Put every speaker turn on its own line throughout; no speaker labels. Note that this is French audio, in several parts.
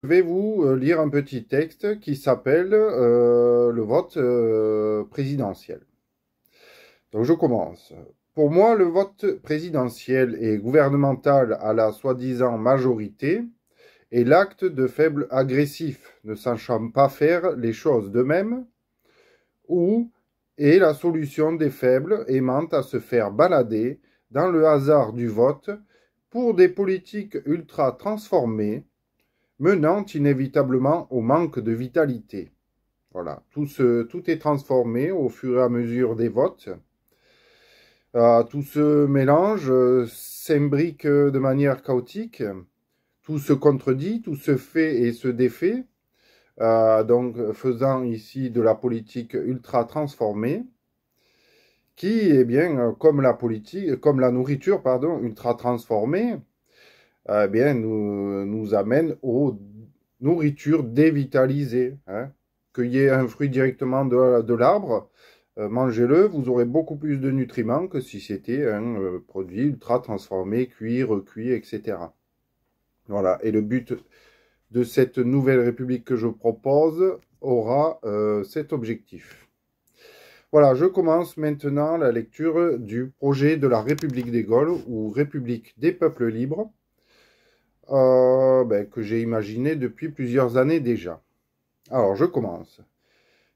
Je vais vous lire un petit texte qui s'appelle le vote présidentiel. Donc je commence. Pour moi, le vote présidentiel et gouvernemental à la soi-disant majorité est l'acte de faibles agressifs ne sachant pas faire les choses d'eux-mêmes ou est la solution des faibles aimant à se faire balader dans le hasard du vote pour des politiques ultra transformées menant inévitablement au manque de vitalité. Voilà, tout est transformé au fur et à mesure des votes. Tout se mélange, s'imbrique de manière chaotique, tout se contredit, tout se fait et se défait, donc faisant ici de la politique ultra transformée, qui, eh bien, comme la nourriture, pardon, ultra transformée, eh bien, nous amène aux nourritures dévitalisées. Hein. Cueillez un fruit directement de l'arbre, mangez-le, vous aurez beaucoup plus de nutriments que si c'était un produit ultra transformé, cuit, recuit, etc. Voilà, et le but de cette nouvelle république que je propose aura cet objectif. Voilà, je commence maintenant la lecture du projet de la République des Gaules, ou République des peuples libres, que j'ai imaginé depuis plusieurs années déjà. Alors, je commence.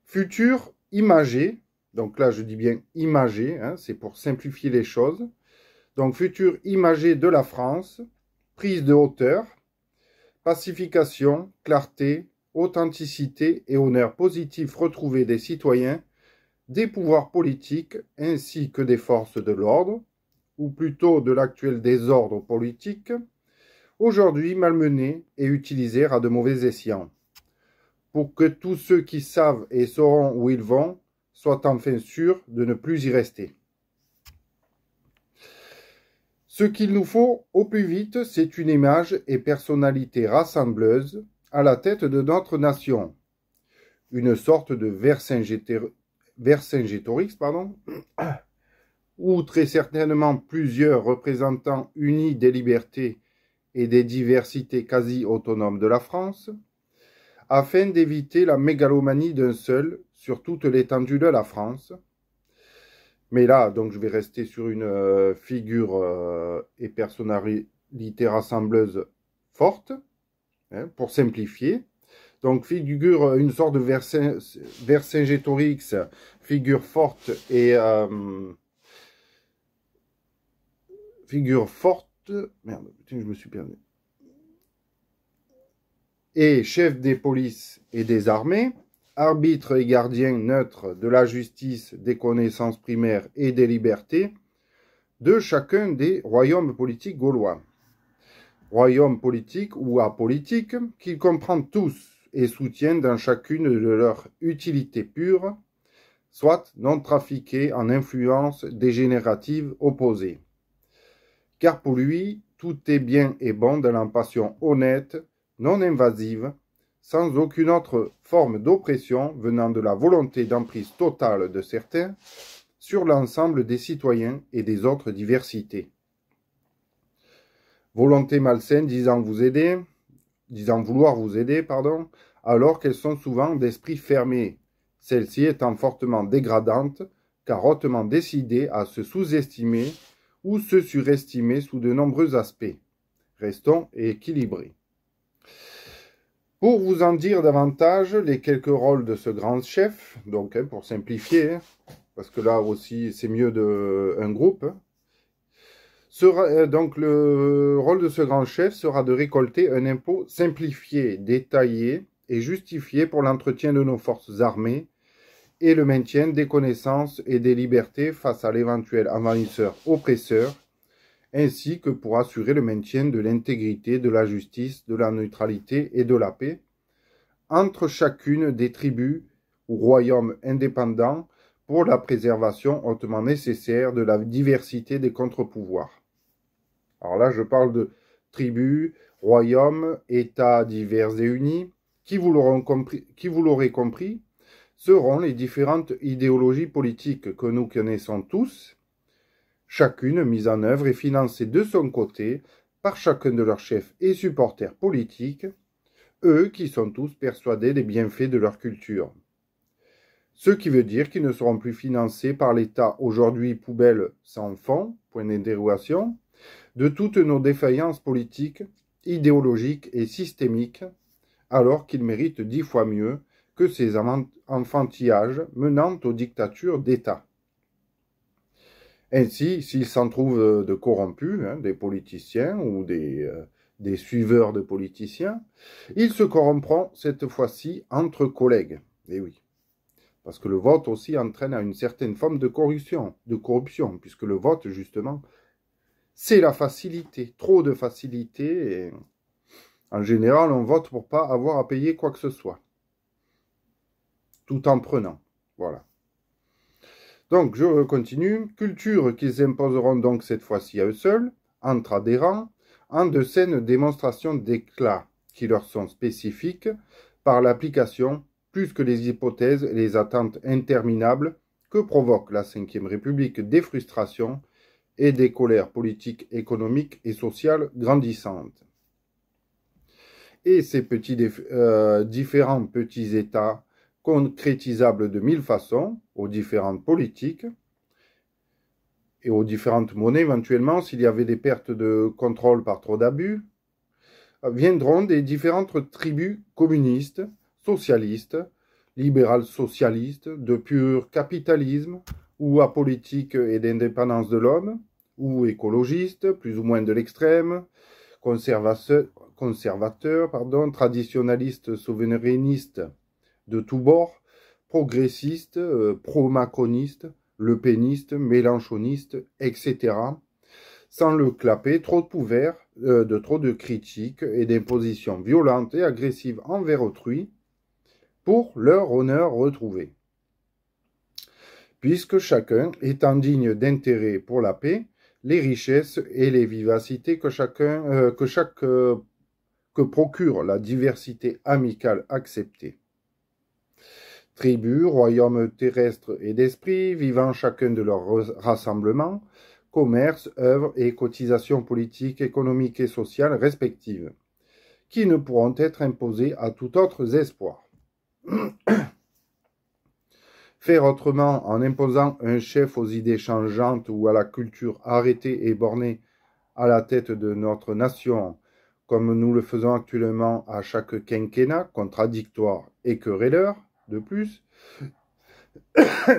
Futur imagé, donc là je dis bien imagé, hein, c'est pour simplifier les choses. Donc, futur imagé de la France, prise de hauteur, pacification, clarté, authenticité et honneur positif retrouvé des citoyens, des pouvoirs politiques ainsi que des forces de l'ordre, ou plutôt de l'actuel désordre politique, aujourd'hui malmenés et utilisés à de mauvais escients, pour que tous ceux qui savent et sauront où ils vont soient enfin sûrs de ne plus y rester. Ce qu'il nous faut au plus vite, c'est une image et personnalité rassembleuse à la tête de notre nation, une sorte de Vercingétorix, où très certainement plusieurs représentants unis des libertés et des diversités quasi autonomes de la France, afin d'éviter la mégalomanie d'un seul sur toute l'étendue de la France. Mais là, donc, je vais rester sur une figure et personnalité rassembleuse forte, hein, pour simplifier. Donc, figure une sorte de Vercingétorix, figure forte et merde, putain, je me suis perdu. Et chef des polices et des armées, arbitre et gardien neutre de la justice, des connaissances primaires et des libertés de chacun des royaumes politiques gaulois. Royaumes politiques ou apolitiques qu'ils comprennent tous et soutiennent dans chacune de leurs utilités pures, soit non trafiquées en influences dégénératives opposées. Car pour lui, tout est bien et bon dans la passion honnête, non invasive, sans aucune autre forme d'oppression venant de la volonté d'emprise totale de certains sur l'ensemble des citoyens et des autres diversités. Volonté malsaine disant vouloir vous aider, alors qu'elles sont souvent d'esprit fermé, celle-ci étant fortement dégradante, car hautement décidée à se sous-estimer ou se surestimer sous de nombreux aspects. Restons équilibrés. Pour vous en dire davantage les quelques rôles de ce grand chef, donc hein, pour simplifier, hein, parce que là aussi c'est mieux d'un groupe, donc le rôle de ce grand chef sera de récolter un impôt simplifié, détaillé et justifié pour l'entretien de nos forces armées et le maintien des connaissances et des libertés face à l'éventuel envahisseur oppresseur, ainsi que pour assurer le maintien de l'intégrité, de la justice, de la neutralité et de la paix entre chacune des tribus ou royaumes indépendants pour la préservation hautement nécessaire de la diversité des contre-pouvoirs. Alors là, je parle de tribus, royaumes, États divers et unis, qui, vous l'aurez compris, seront les différentes idéologies politiques que nous connaissons tous, chacune mise en œuvre et financée de son côté par chacun de leurs chefs et supporters politiques, eux qui sont tous persuadés des bienfaits de leur culture. Ce qui veut dire qu'ils ne seront plus financés par l'État, aujourd'hui poubelle sans fond, point d'interrogation, de toutes nos défaillances politiques, idéologiques et systémiques, alors qu'ils méritent 10 fois mieux que ces enfantillages menant aux dictatures d'État. Ainsi, s'il s'en trouve de corrompus, des politiciens ou des suiveurs de politiciens, ils se corrompront cette fois-ci entre collègues. Et oui. Parce que le vote aussi entraîne à une certaine forme de corruption, puisque le vote, justement, c'est la facilité, trop de facilité. Et en général, on vote pour pas avoir à payer quoi que ce soit, tout en prenant. Voilà. Donc, je continue. Culture qu'ils imposeront donc cette fois-ci à eux seuls, entre adhérents, en de saines démonstrations d'éclat qui leur sont spécifiques par l'application plus que les hypothèses et les attentes interminables que provoque la Ve République des frustrations et des colères politiques, économiques et sociales grandissantes. Et ces différents petits États concrétisables de 1000 façons, aux différentes politiques et aux différentes monnaies éventuellement, s'il y avait des pertes de contrôle par trop d'abus, viendront des différentes tribus communistes, socialistes, libéral-socialistes, de pur capitalisme, ou apolitiques et d'indépendance de l'homme, ou écologistes, plus ou moins de l'extrême, conservateurs, traditionalistes, souverainistes de tous bords, progressistes, pro-macronistes, lepénistes, mélenchonistes, etc., sans le clapper trop de critiques et d'impositions violentes et agressives envers autrui pour leur honneur retrouvé. Puisque chacun étant digne d'intérêt pour la paix, les richesses et les vivacités que procure la diversité amicale acceptée. Tribus, royaumes terrestres et d'esprit, vivant chacun de leurs rassemblements, commerces, œuvres et cotisations politiques, économiques et sociales respectives, qui ne pourront être imposées à tout autre espoir. Faire autrement en imposant un chef aux idées changeantes ou à la culture arrêtée et bornée à la tête de notre nation, comme nous le faisons actuellement à chaque quinquennat, contradictoire et querelleur, de plus,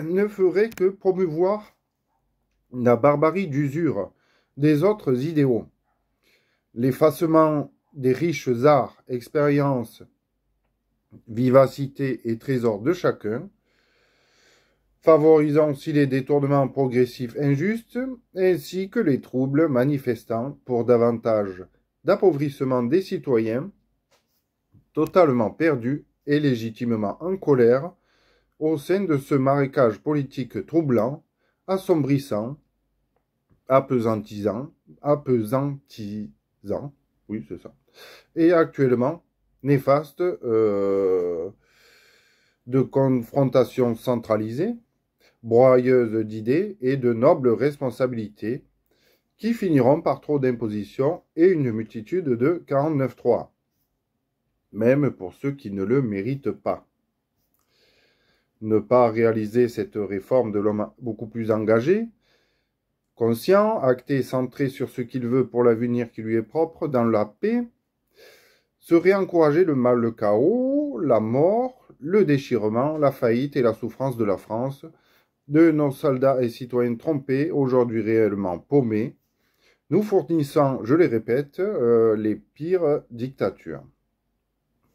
ne ferait que promouvoir la barbarie d'usure des autres idéaux, l'effacement des riches arts, expériences, vivacités et trésors de chacun, favorisant aussi les détournements progressifs injustes, ainsi que les troubles manifestants pour davantage d'appauvrissement des citoyens, totalement perdus et légitimement en colère au sein de ce marécage politique troublant, assombrissant, appesantisant, oui c'est ça, et actuellement néfaste de confrontation centralisée, broyeuse d'idées et de nobles responsabilités, qui finiront par trop d'impositions et une multitude de 49.3, même pour ceux qui ne le méritent pas. Ne pas réaliser cette réforme de l'homme beaucoup plus engagé, conscient, acté, centré sur ce qu'il veut pour l'avenir qui lui est propre, dans la paix, serait encourager le mal, le chaos, la mort, le déchirement, la faillite et la souffrance de la France, de nos soldats et citoyens trompés, aujourd'hui réellement paumés, nous fournissant, je les répète, les pires dictatures.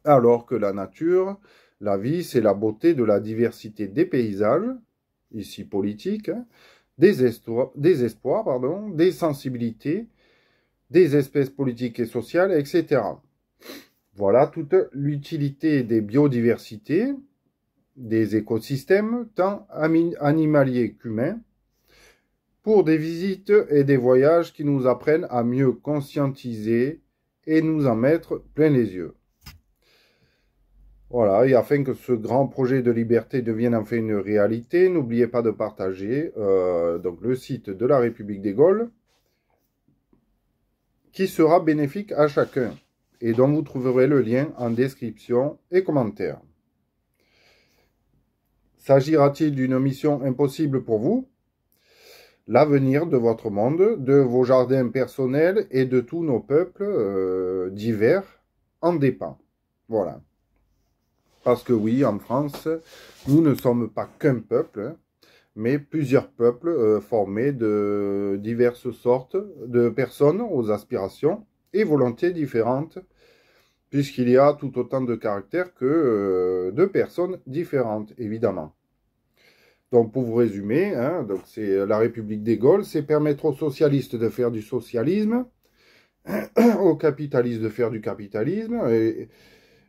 Alors que la nature, la vie, c'est la beauté de la diversité des paysages, ici politiques, des espoirs, des sensibilités, des espèces politiques et sociales, etc. Voilà toute l'utilité des biodiversités, des écosystèmes, tant animaliers qu'humains, pour des visites et des voyages qui nous apprennent à mieux conscientiser et nous en mettre plein les yeux. Voilà, et afin que ce grand projet de liberté devienne enfin une réalité, n'oubliez pas de partager donc le site de la République des Gaules, qui sera bénéfique à chacun. et dont vous trouverez le lien en description et commentaire. S'agira-t-il d'une mission impossible pour vous? L'avenir de votre monde, de vos jardins personnels et de tous nos peuples divers en dépend. Voilà. Parce que oui, en France, nous ne sommes pas qu'un peuple, mais plusieurs peuples formés de diverses sortes de personnes aux aspirations et volontés différentes, puisqu'il y a tout autant de caractères que de personnes différentes, évidemment. Donc, pour vous résumer, hein, donc c'est la République des Gaules, c'est permettre aux socialistes de faire du socialisme, aux capitalistes de faire du capitalisme, et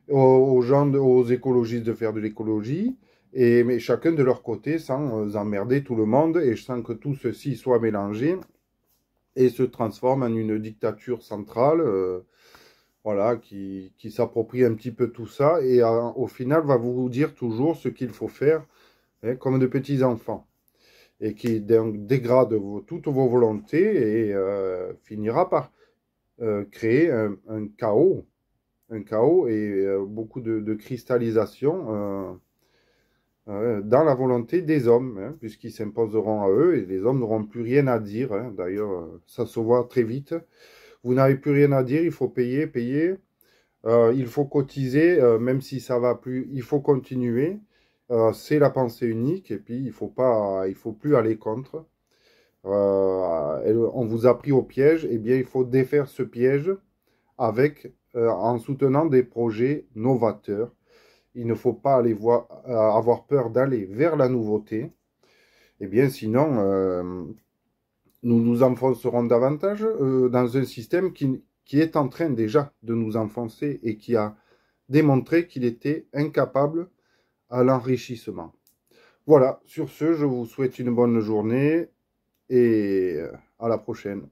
aux écologistes de faire de l'écologie, mais chacun de leur côté sans emmerder tout le monde et sans que tout ceci soit mélangé et se transforme en une dictature centrale, voilà, qui s'approprie un petit peu tout ça et au final va vous dire toujours ce qu'il faut faire, hein, comme de petits enfants, et qui dégrade toutes vos volontés et finira par créer un chaos et beaucoup de cristallisation dans la volonté des hommes, hein, puisqu'ils s'imposeront à eux et les hommes n'auront plus rien à dire. Hein. D'ailleurs, ça se voit très vite. Vous n'avez plus rien à dire, il faut payer, payer. Il faut cotiser, même si ça va plus, il faut continuer. C'est la pensée unique et puis il faut plus aller contre. On vous a pris au piège, et bien il faut défaire ce piège en soutenant des projets novateurs. Il ne faut pas avoir peur d'aller vers la nouveauté. Eh bien, sinon, nous nous enfoncerons davantage dans un système qui est en train déjà de nous enfoncer et qui a démontré qu'il était incapable à l'enrichissement. Voilà, sur ce, je vous souhaite une bonne journée et à la prochaine.